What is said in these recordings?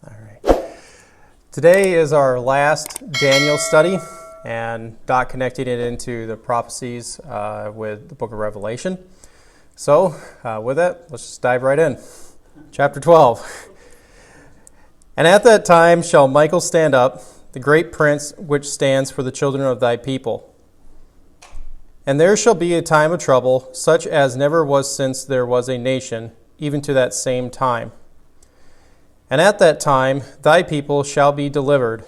All right. Today is our last Daniel study, and Doc connected it into the prophecies with the book of Revelation. So, with that, let's just dive right in. Chapter 12. And at that time shall Michael stand up, the great prince which stands for the children of thy people. And there shall be a time of trouble, such as never was since there was a nation, even to that same time. And at that time thy people shall be delivered,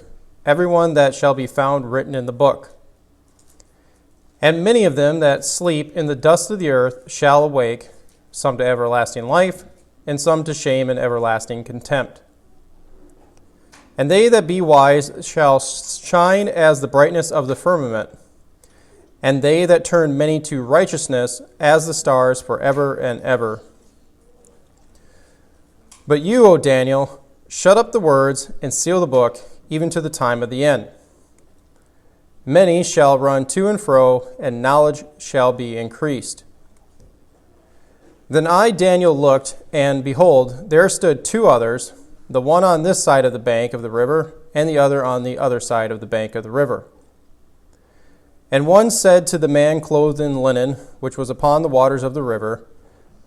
every one that shall be found written in the book. And many of them that sleep in the dust of the earth shall awake, some to everlasting life, and some to shame and everlasting contempt. And they that be wise shall shine as the brightness of the firmament, and they that turn many to righteousness as the stars forever and ever. But you, O Daniel, shut up the words and seal the book, even to the time of the end. Many shall run to and fro, and knowledge shall be increased. Then I, Daniel, looked, and behold, there stood two others, the one on this side of the bank of the river, and the other on the other side of the bank of the river. And one said to the man clothed in linen, which was upon the waters of the river,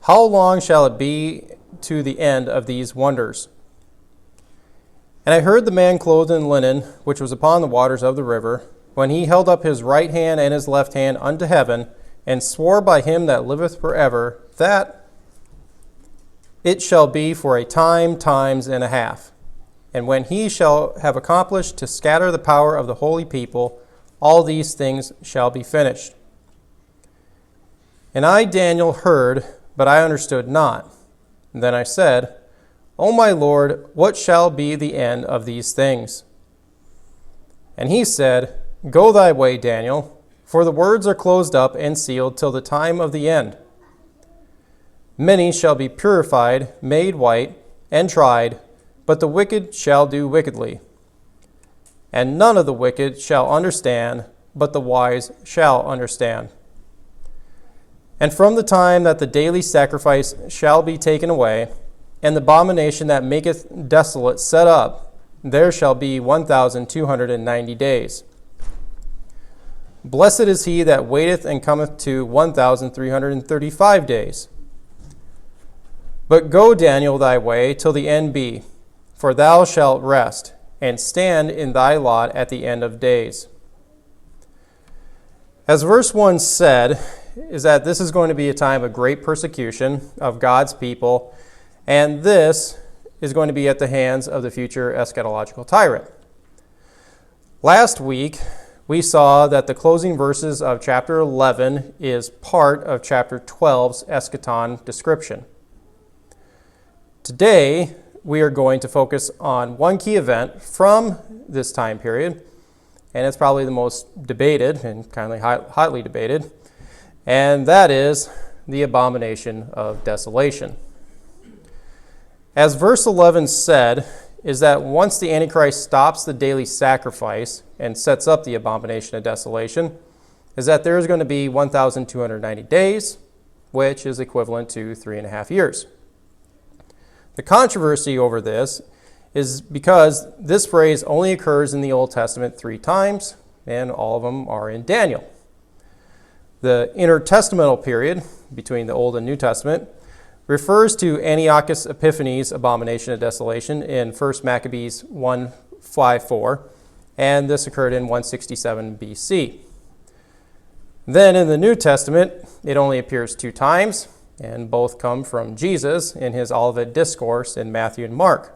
How long shall it be to the end of these wonders? And I heard the man clothed in linen, which was upon the waters of the river, when he held up his right hand and his left hand unto heaven, and swore by him that liveth forever, that it shall be for a time, times and a half. And when he shall have accomplished to scatter the power of the holy people, all these things shall be finished. And I, Daniel, heard, but I understood not. And then I said, O my Lord, what shall be the end of these things? And he said, Go thy way, Daniel, for the words are closed up and sealed till the time of the end. Many shall be purified, made white, and tried, but the wicked shall do wickedly. And none of the wicked shall understand, but the wise shall understand. And from the time that the daily sacrifice shall be taken away, and the abomination that maketh desolate set up, there shall be 1,290 days. Blessed is he that waiteth and cometh to 1,335 days. But go, Daniel, thy way till the end be, for thou shalt rest, and stand in thy lot at the end of days. As verse 1 said, is that this is going to be a time of great persecution of God's people, and this is going to be at the hands of the future eschatological tyrant. Last week, we saw that the closing verses of chapter 11 is part of chapter 12's eschaton description. Today, we are going to focus on one key event from this time period, and it's probably the most debated and kind of hotly debated, and that is the Abomination of Desolation. As verse 11 said, is that once the Antichrist stops the daily sacrifice and sets up the Abomination of Desolation, is that there is going to be 1,290 days, which is equivalent to 3.5 years. The controversy over this is because this phrase only occurs in the Old Testament 3 times, and all of them are in Daniel. The intertestamental period between the Old and New Testament refers to Antiochus Epiphanes' Abomination of Desolation in 1 Maccabees 1:5-4, and this occurred in 167 BC. Then in the New Testament, it only appears 2 times, and both come from Jesus in his Olivet Discourse in Matthew and Mark.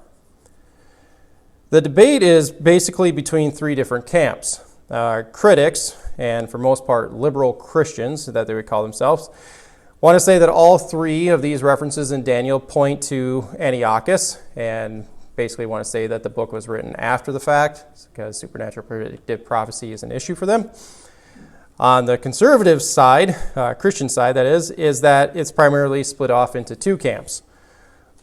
The debate is basically between 3 different camps. Critics, and for most part liberal Christians that they would call themselves, want to say that all 3 of these references in Daniel point to Antiochus, and basically want to say that the book was written after the fact because supernatural predictive prophecy is an issue for them. On the conservative side, Christian side that is that it's primarily split off into 2 camps.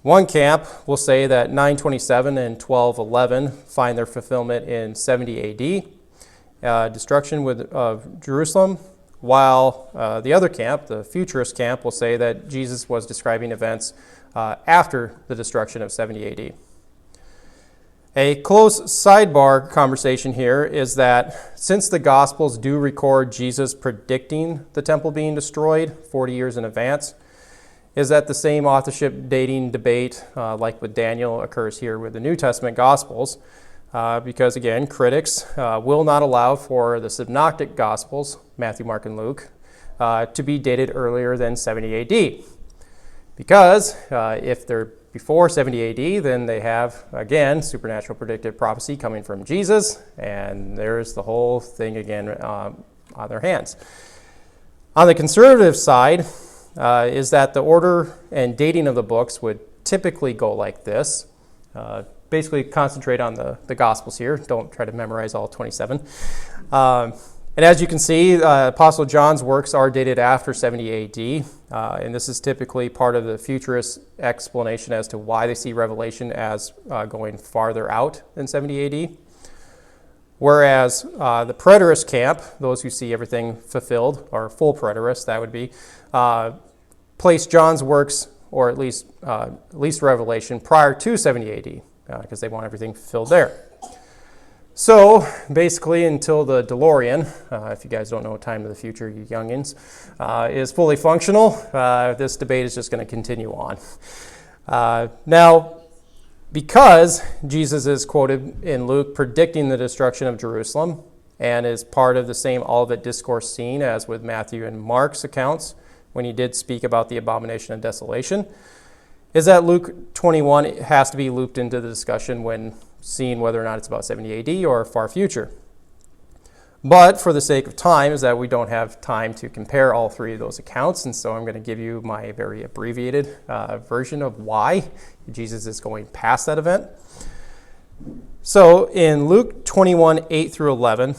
One camp will say that 927 and 1211 find their fulfillment in 70 AD, destruction of Jerusalem, while the other camp, the futurist camp, will say that Jesus was describing events after the destruction of 70 AD. A close sidebar conversation here is that since the Gospels do record Jesus predicting the temple being destroyed 40 years in advance, is that the same authorship dating debate, like with Daniel, occurs here with the New Testament Gospels, because again, critics will not allow for the synoptic Gospels, Matthew, Mark, and Luke, to be dated earlier than 70 AD. Because if they're before 70 AD, then they have, again, supernatural predictive prophecy coming from Jesus, and there's the whole thing again on their hands. On the conservative side is that the order and dating of the books would typically go like this. Basically concentrate on the Gospels here. Don't try to memorize all 27. And as you can see, Apostle John's works are dated after 70 AD, and this is typically part of the futurist explanation as to why they see Revelation as going farther out than 70 AD. Whereas the preterist camp, those who see everything fulfilled, or full preterists, that would be, place John's works, or at least Revelation, prior to 70 AD, because they want everything fulfilled there. So basically, until the DeLorean, if you guys don't know Time to the Future, you youngins, is fully functional, this debate is just going to continue on. Now, because Jesus is quoted in Luke predicting the destruction of Jerusalem and is part of the same Olivet Discourse scene as with Matthew and Mark's accounts when he did speak about the Abomination of Desolation, is that Luke 21 has to be looped into the discussion when seeing whether or not it's about 70 AD or far future. But for the sake of time, is that we don't have time to compare all three of those accounts, and so I'm going to give you my very abbreviated version of why Jesus is going past that event. So in Luke 21, 8 through 11,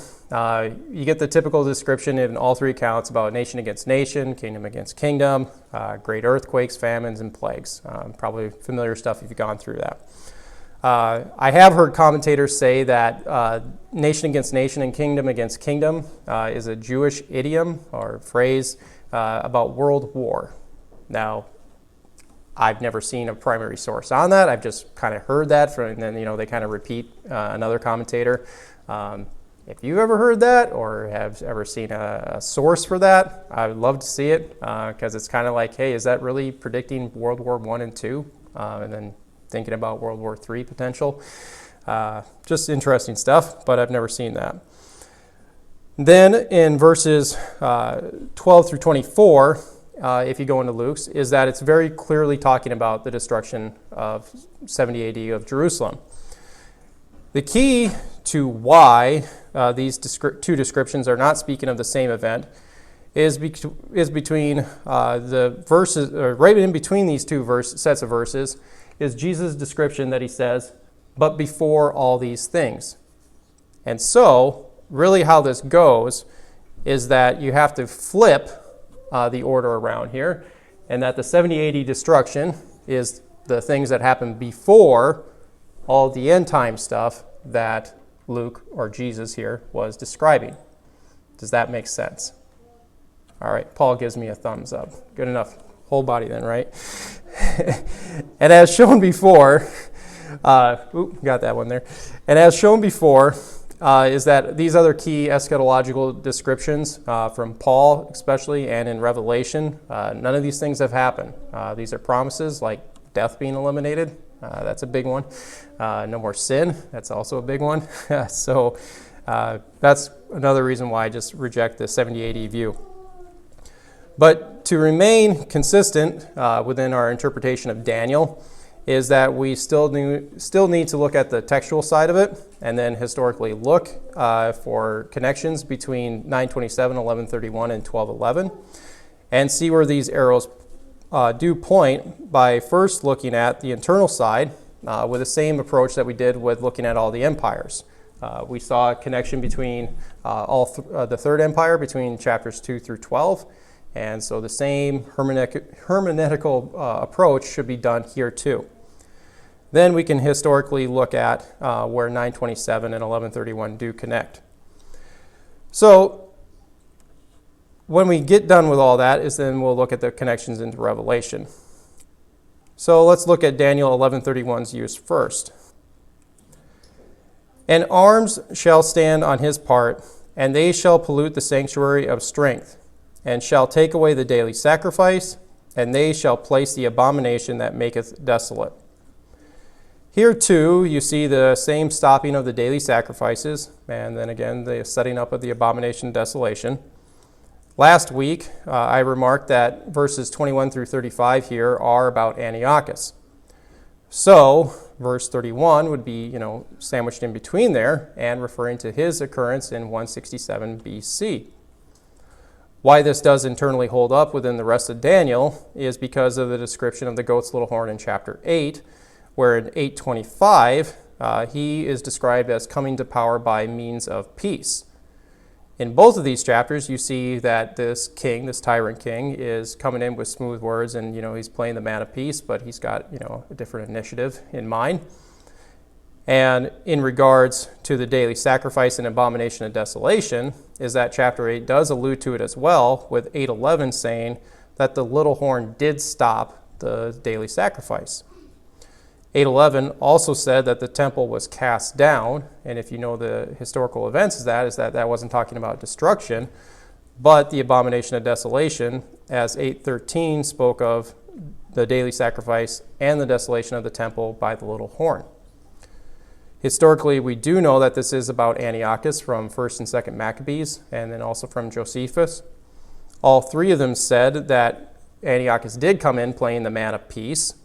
you get the typical description in all three accounts about nation against nation, kingdom against kingdom, great earthquakes, famines, and plagues. Probably familiar stuff if you've gone through that. I have heard commentators say that nation against nation and kingdom against kingdom is a Jewish idiom or phrase about world war. Now, I've never seen a primary source on that. I've just kind of heard that, and then they kind of repeat another commentator. If you've ever heard that or have ever seen a source for that, I would love to see it because it's kind of like, hey, is that really predicting World War I and II? And then thinking about World War III potential. Just interesting stuff, but I've never seen that. Then in verses 12 through 24, if you go into Luke's, is that it's very clearly talking about the destruction of 70 AD of Jerusalem. The key to why these two descriptions are not speaking of the same event is between the verses, or right in between these two sets of verses, is Jesus' description that he says, but before all these things. And so, really how this goes is that you have to flip the order around here, and that the 70 AD destruction is the things that happen before all the end time stuff that Luke, or Jesus here, was describing. Does that make sense? All right, Paul gives me a thumbs up. Good enough. Whole body then, right? And as shown before, got that one there. And as shown before, is that these other key eschatological descriptions from Paul especially and in Revelation, none of these things have happened. These are promises like death being eliminated. That's a big one. No more sin. That's also a big one. So that's another reason why I just reject the 70 AD view. But to remain consistent within our interpretation of Daniel is that we still need to look at the textual side of it and then historically look for connections between 927, 1131, and 1211 and see where these arrows do point by first looking at the internal side with the same approach that we did with looking at all the empires. We saw a connection between the Third Empire between chapters 2 through 12. And so the same hermeneutical approach should be done here too. Then we can historically look at where 927 and 1131 do connect. So when we get done with all that is then we'll look at the connections into Revelation. So let's look at Daniel 11:31's use first. And arms shall stand on his part, and they shall pollute the sanctuary of strength, and shall take away the daily sacrifice, and they shall place the abomination that maketh desolate. Here too, you see the same stopping of the daily sacrifices, and then again, the setting up of the abomination of desolation. Last week, I remarked that verses 21 through 35 here are about Antiochus. So, verse 31 would be, sandwiched in between there and referring to his occurrence in 167 BC. Why this does internally hold up within the rest of Daniel is because of the description of the goat's little horn in chapter 8, where in 8:25, he is described as coming to power by means of peace. In both of these chapters, you see that this king, this tyrant king, is coming in with smooth words, and he's playing the man of peace, but he's got a different initiative in mind. And in regards to the daily sacrifice and abomination of desolation, is that chapter 8 does allude to it as well, with 8:11 saying that the little horn did stop the daily sacrifice. 8:11 also said that the temple was cast down, and if you know the historical events is that wasn't talking about destruction, but the abomination of desolation, as 8:13 spoke of the daily sacrifice and the desolation of the temple by the little horn. Historically, we do know that this is about Antiochus from 1st and 2nd Maccabees, and then also from Josephus. All three of them said that Antiochus did come in playing the man of peace,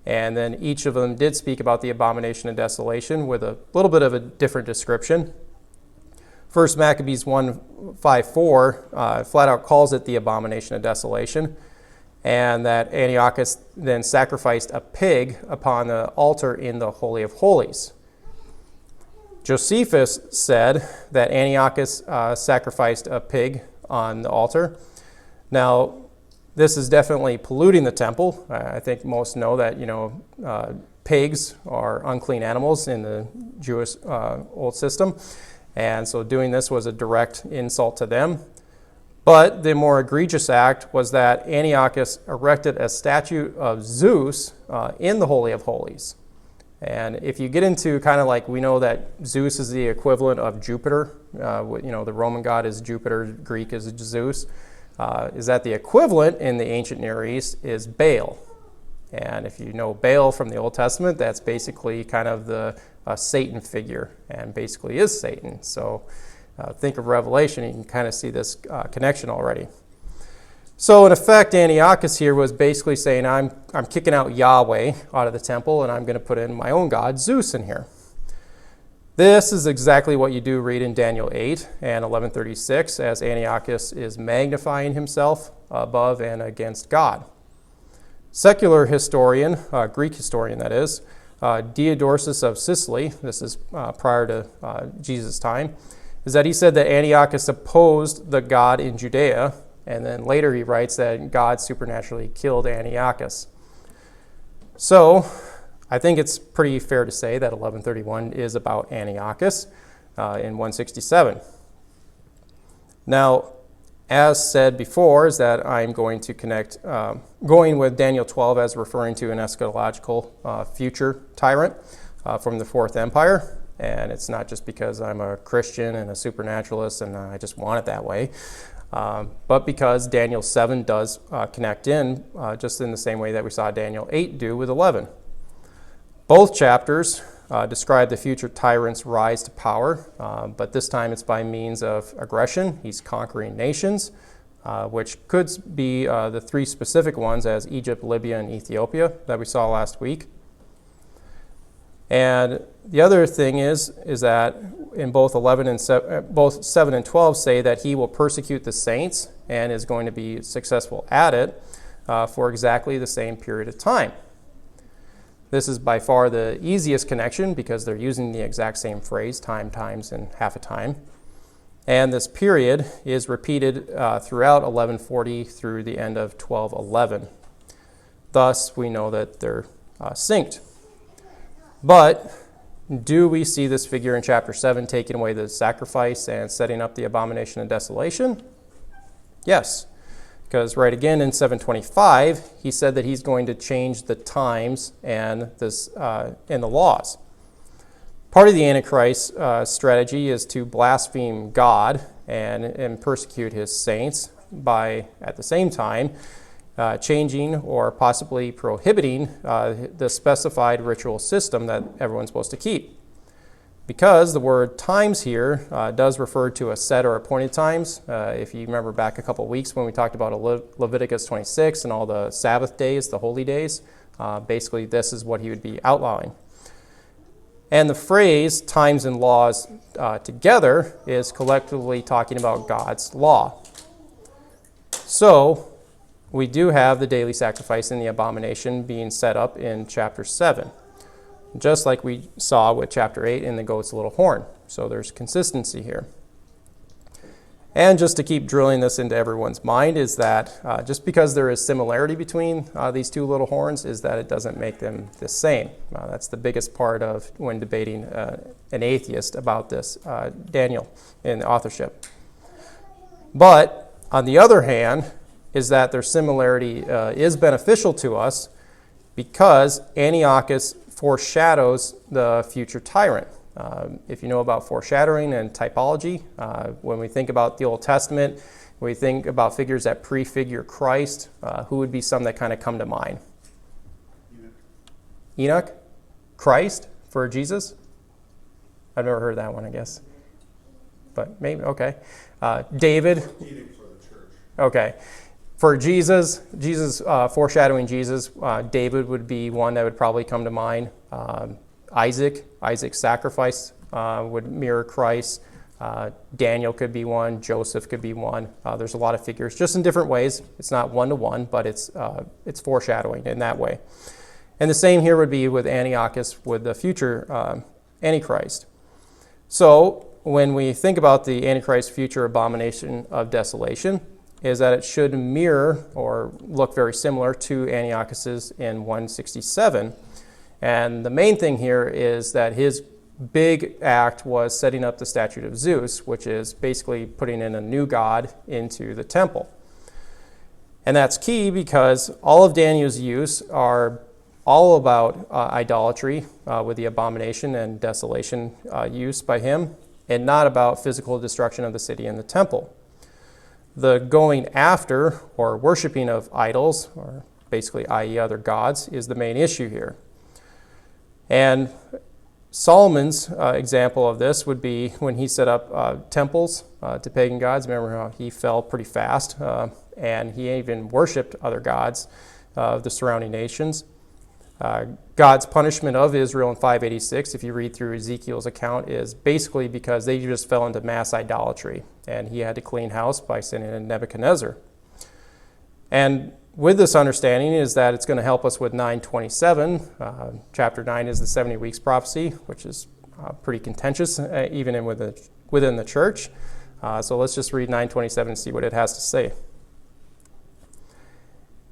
and then each of them did speak about the abomination of desolation with a little bit of a different description. 1 Maccabees 1:5-4 flat out calls it the abomination of desolation, and that Antiochus then sacrificed a pig upon the altar in the Holy of Holies. Josephus said that Antiochus sacrificed a pig on the altar. Now, this is definitely polluting the temple. I think most know that, pigs are unclean animals in the Jewish old system. And so doing this was a direct insult to them. But the more egregious act was that Antiochus erected a statue of Zeus in the Holy of Holies. And if you get into kind of like, we know that Zeus is the equivalent of Jupiter. The Roman god is Jupiter, Greek is Zeus. Is that the equivalent in the ancient Near East is Baal. And if you know Baal from the Old Testament, that's basically kind of the Satan figure, and basically is Satan. So think of Revelation, you can kind of see this connection already. So in effect, Antiochus here was basically saying, I'm kicking out Yahweh out of the temple, and I'm going to put in my own god, Zeus, in here. This is exactly what you do read in Daniel 8 and 11:36, as Antiochus is magnifying himself above and against God. Secular historian, Greek historian that is, Diodorus of Sicily, this is prior to Jesus' time, is that he said that Antiochus opposed the God in Judea, and then later he writes that God supernaturally killed Antiochus. So, I think it's pretty fair to say that 1131 is about Antiochus in 167. Now, as said before, is that I'm going to connect, going with Daniel 12 as referring to an eschatological future tyrant from the Fourth Empire. And it's not just because I'm a Christian and a supernaturalist and I just want it that way, but because Daniel 7 does connect in just in the same way that we saw Daniel 8 do with 11. Both chapters describe the future tyrant's rise to power, but this time it's by means of aggression. He's conquering nations, which could be the three specific ones as Egypt, Libya, and Ethiopia that we saw last week. And the other thing is that in both 7 and 12 say that he will persecute the saints and is going to be successful at it for exactly the same period of time. This is by far the easiest connection because they're using the exact same phrase, time, times, and half a time. And this period is repeated throughout 1140 through the end of 1211. Thus, we know that they're synced. But do we see this figure in chapter 7 taking away the sacrifice and setting up the abomination of desolation? Yes, because right again in 725, he said that he's going to change the times and the laws. Part of the Antichrist strategy is to blaspheme God and persecute his saints by, at the same time, changing or possibly prohibiting the specified ritual system that everyone's supposed to keep. Because the word times here does refer to a set or appointed times. If you remember back a couple of weeks when we talked about Leviticus 26 and all the Sabbath days, the holy days, basically this is what he would be outlawing. And the phrase times and laws together is collectively talking about God's law. So we do have the daily sacrifice and the abomination being set up in chapter 7. Just like we saw with chapter 8 in the goat's little horn. So there's consistency here. And just to keep drilling this into everyone's mind is that just because there is similarity between these two little horns is that it doesn't make them the same. That's the biggest part of when debating an atheist about this, Daniel, in the authorship. But on the other hand is that their similarity is beneficial to us because Antiochus foreshadows the future tyrant. If you know about foreshadowing and typology, when we think about the Old Testament, when we think about figures that prefigure Christ, who would be some that kind of come to mind? Enoch? Christ for Jesus? I've never heard that one, I guess. But maybe, okay. David? Enoch for the church. Okay. For Jesus foreshadowing Jesus, David would be one that would probably come to mind. Isaac's sacrifice would mirror Christ. Daniel could be one. Joseph could be one. There's a lot of figures, just in different ways. It's not one-to-one, but it's foreshadowing in that way. And the same here would be with Antiochus, with the future Antichrist. So when we think about the Antichrist future abomination of desolation, is that it should mirror or look very similar to Antiochus's in 167. And the main thing here is that his big act was setting up the statue of Zeus, which is basically putting in a new god into the temple. And that's key because all of Daniel's use are all about idolatry with the abomination and desolation use by him, and not about physical destruction of the city and the temple. The going after or worshiping of idols, or basically i.e. other gods, is the main issue here. And Solomon's example of this would be when he set up temples to pagan gods. Remember how he fell pretty fast, and he even worshipped other gods of the surrounding nations. God's punishment of Israel in 586, if you read through Ezekiel's account, is basically because they just fell into mass idolatry, and he had to clean house by sending in Nebuchadnezzar. And with this understanding is that it's going to help us with 927. Chapter 9 is the 70 weeks prophecy, which is pretty contentious even within the church. So let's just read 927 and see what it has to say.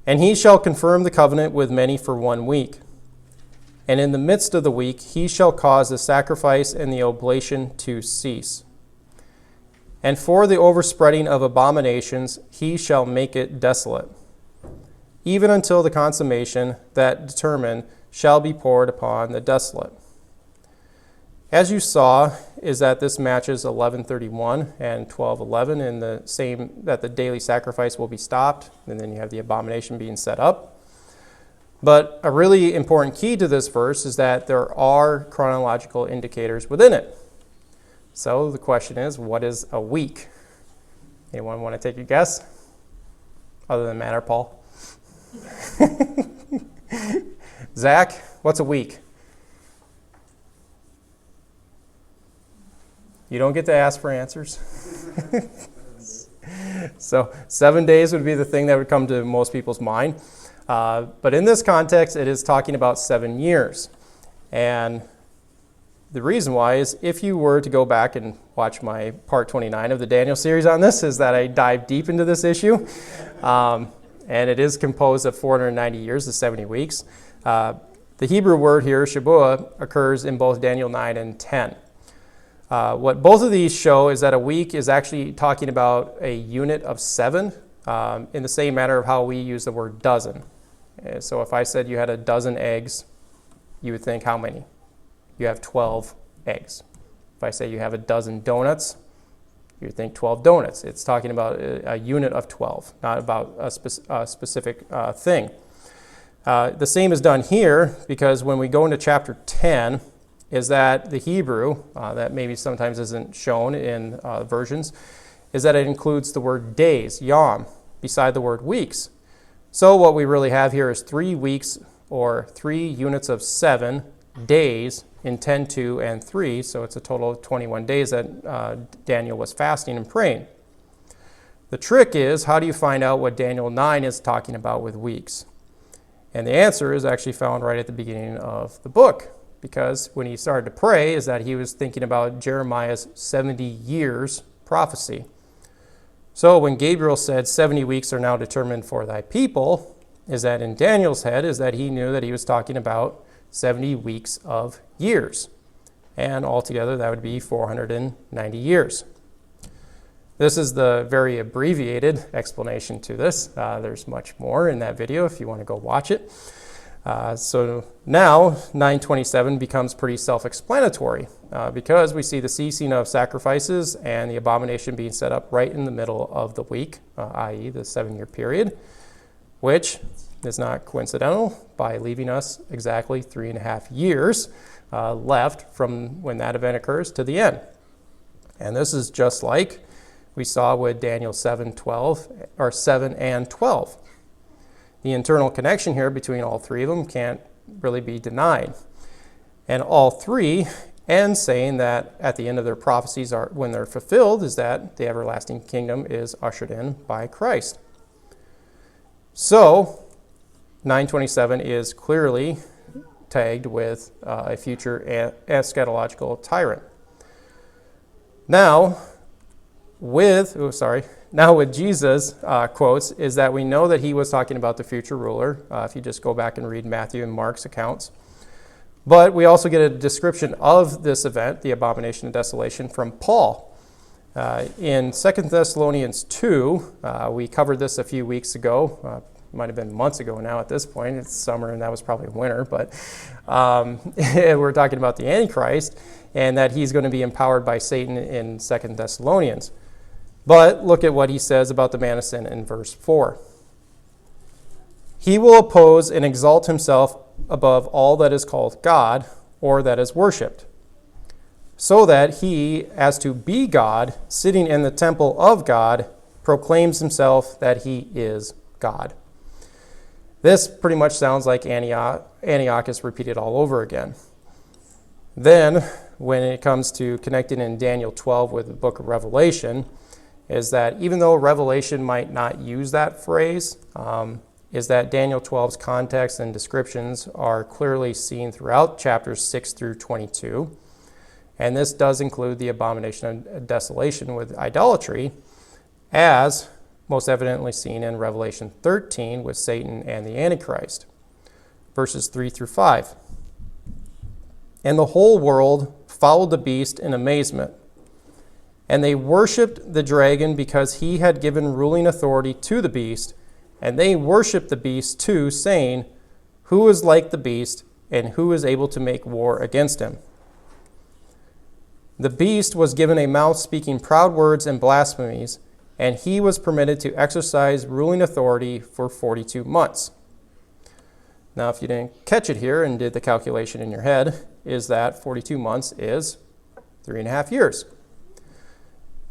And he shall confirm the covenant with many for 1 week. And in the midst of the week he shall cause the sacrifice and the oblation to cease. And for the overspreading of abominations he shall make it desolate, even until the consummation that determined shall be poured upon the desolate. As you saw, is that this matches 11:31 and 12:11 in the same, that the daily sacrifice will be stopped, and then you have the abomination being set up. But a really important key to this verse is that there are chronological indicators within it. So the question is, what is a week? Anyone want to take a guess? Other than Matt or Paul? Zach, what's a week? You don't get to ask for answers. So 7 days would be the thing that would come to most people's mind. But in this context, it is talking about 7 years. And the reason why is if you were to go back and watch my part 29 of the Daniel series on this, is that I dive deep into this issue. And it is composed of 490 years, the 70 weeks. The Hebrew word here, Shabuah, occurs in both Daniel 9 and 10. What both of these show is that a week is actually talking about a unit of 7, in the same manner of how we use the word dozen. So if I said you had a dozen eggs, you would think how many? You have 12 eggs. If I say you have a dozen donuts, you would think 12 donuts. It's talking about a unit of 12, not about a specific thing. The same is done here, because when we go into chapter 10, is that the Hebrew, that maybe sometimes isn't shown in versions, is that it includes the word days, yom, beside the word weeks. So what we really have here is 3 weeks, or 3 units of 7 days in 10, 2, and 3. So it's a total of 21 days that Daniel was fasting and praying. The trick is, how do you find out what Daniel 9 is talking about with weeks? And the answer is actually found right at the beginning of the book, because when he started to pray, is that he was thinking about Jeremiah's 70 years prophecy. So when Gabriel said 70 weeks are now determined for thy people, is that in Daniel's head is that he knew that he was talking about 70 weeks of years. And altogether that would be 490 years. This is the very abbreviated explanation to this. There's much more in that video if you want to go watch it. So now 927 becomes pretty self-explanatory because we see the ceasing of sacrifices and the abomination being set up right in the middle of the week, i.e. the 7-year period, which is not coincidental by leaving us exactly 3.5 years left from when that event occurs to the end. And this is just like we saw with Daniel 7:12, or 7 and 12. The internal connection here between all three of them can't really be denied. And all three end saying that at the end of their prophecies, are when they're fulfilled, is that the everlasting kingdom is ushered in by Christ. So 927 is clearly tagged with a future eschatological tyrant. Now with Jesus' quotes is that we know that he was talking about the future ruler, if you just go back and read Matthew and Mark's accounts. But we also get a description of this event, the Abomination of Desolation, from Paul. In 2 Thessalonians 2, we covered this a few weeks ago. Might have been months ago now at this point. It's summer and that was probably winter. But we're talking about the Antichrist and that he's going to be empowered by Satan in 2 Thessalonians. But look at what he says about the man of sin in verse 4. He will oppose and exalt himself above all that is called God or that is worshipped, so that he, as to be God, sitting in the temple of God, proclaims himself that he is God. This pretty much sounds like Antiochus repeated all over again. Then, when it comes to connecting in Daniel 12 with the book of Revelation, is that even though Revelation might not use that phrase, is that Daniel 12's context and descriptions are clearly seen throughout chapters 6 through 22. And this does include the abomination of desolation with idolatry, as most evidently seen in Revelation 13 with Satan and the Antichrist. Verses 3 through 5. And the whole world followed the beast in amazement. And they worshipped the dragon because he had given ruling authority to the beast. And they worshipped the beast too, saying, who is like the beast, and who is able to make war against him? The beast was given a mouth speaking proud words and blasphemies, and he was permitted to exercise ruling authority for 42 months. Now, if you didn't catch it here and did the calculation in your head, is that 42 months is 3.5 years.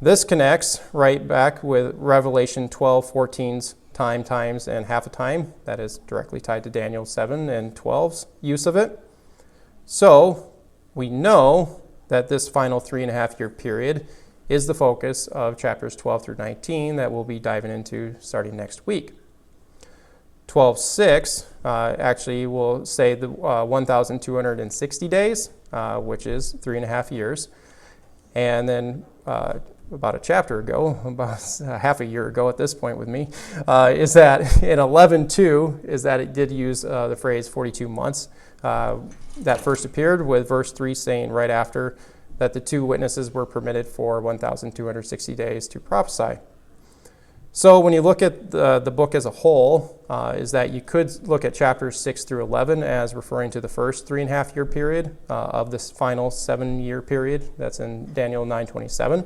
This connects right back with Revelation 12:14's time, times, and half a time. That is directly tied to Daniel 7 and 12's use of it. So we know that this final 3.5 year period is the focus of chapters 12 through 19 that we'll be diving into starting next week. 12:6 actually will say the 1,260 days, which is 3.5 years. And then about a chapter ago, about half a year ago at this point with me, is that in 11:2 is that it did use the phrase 42 months. That first appeared with verse 3 saying right after that the 2 witnesses were permitted for 1,260 days to prophesy. So when you look at the book as a whole, is that you could look at chapters 6 through 11 as referring to the first 3.5-year period of this final 7-year period that's in Daniel 9:27.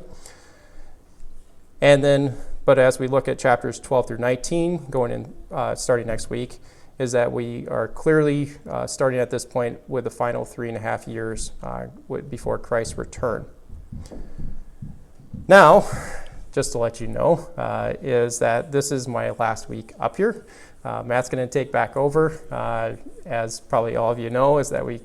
And then, but as we look at chapters 12 through 19, going in starting next week, is that we are clearly starting at this point with the final 3.5 years before Christ's return. Now, just to let you know, is that this is my last week up here. Matt's going to take back over. As probably all of you know, is that we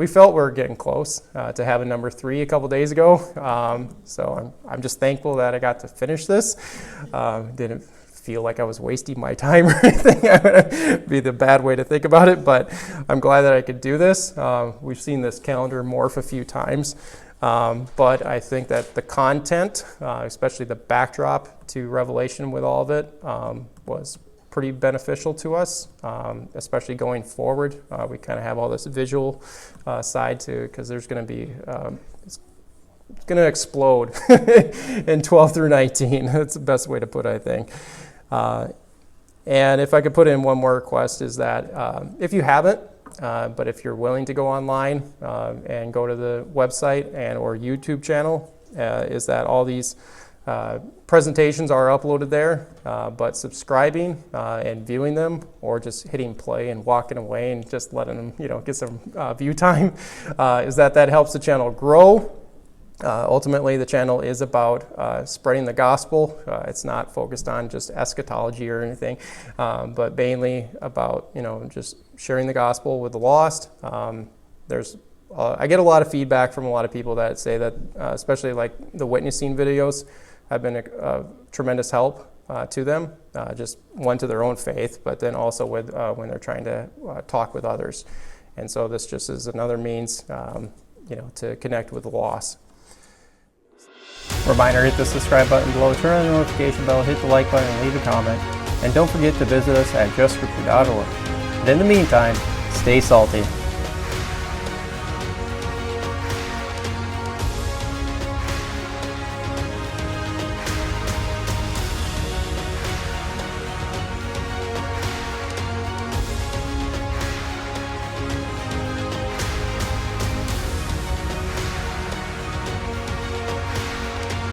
felt we were getting close to having number 3 a couple days ago. So I'm just thankful that I got to finish this. Didn't feel like I was wasting my time or anything. That would be the bad way to think about it, but I'm glad that I could do this. We've seen this calendar morph a few times. But I think that the content, especially the backdrop to Revelation with all of it, was pretty beneficial to us, especially going forward. We kind of have all this visual side to it because there's going to be, it's going to explode in 12 through 19. That's the best way to put it, I think. And if I could put in one more request is that if you haven't, but if you're willing to go online and go to the website and or YouTube channel, is that all these presentations are uploaded there, but subscribing and viewing them or just hitting play and walking away and just letting them get some view time, is that helps the channel grow. Ultimately, the channel is about spreading the gospel. It's not focused on just eschatology or anything, but mainly about just sharing the gospel with the lost. I get a lot of feedback from a lot of people that say that, especially like the witnessing videos, have been a tremendous help to them. Just one to their own faith, but then also with when they're trying to talk with others. And so this just is another means, to connect with the lost. Reminder, hit the subscribe button below, turn on the notification bell, hit the like button, and leave a comment. And don't forget to visit us at justscripture.org. And in the meantime, stay salty.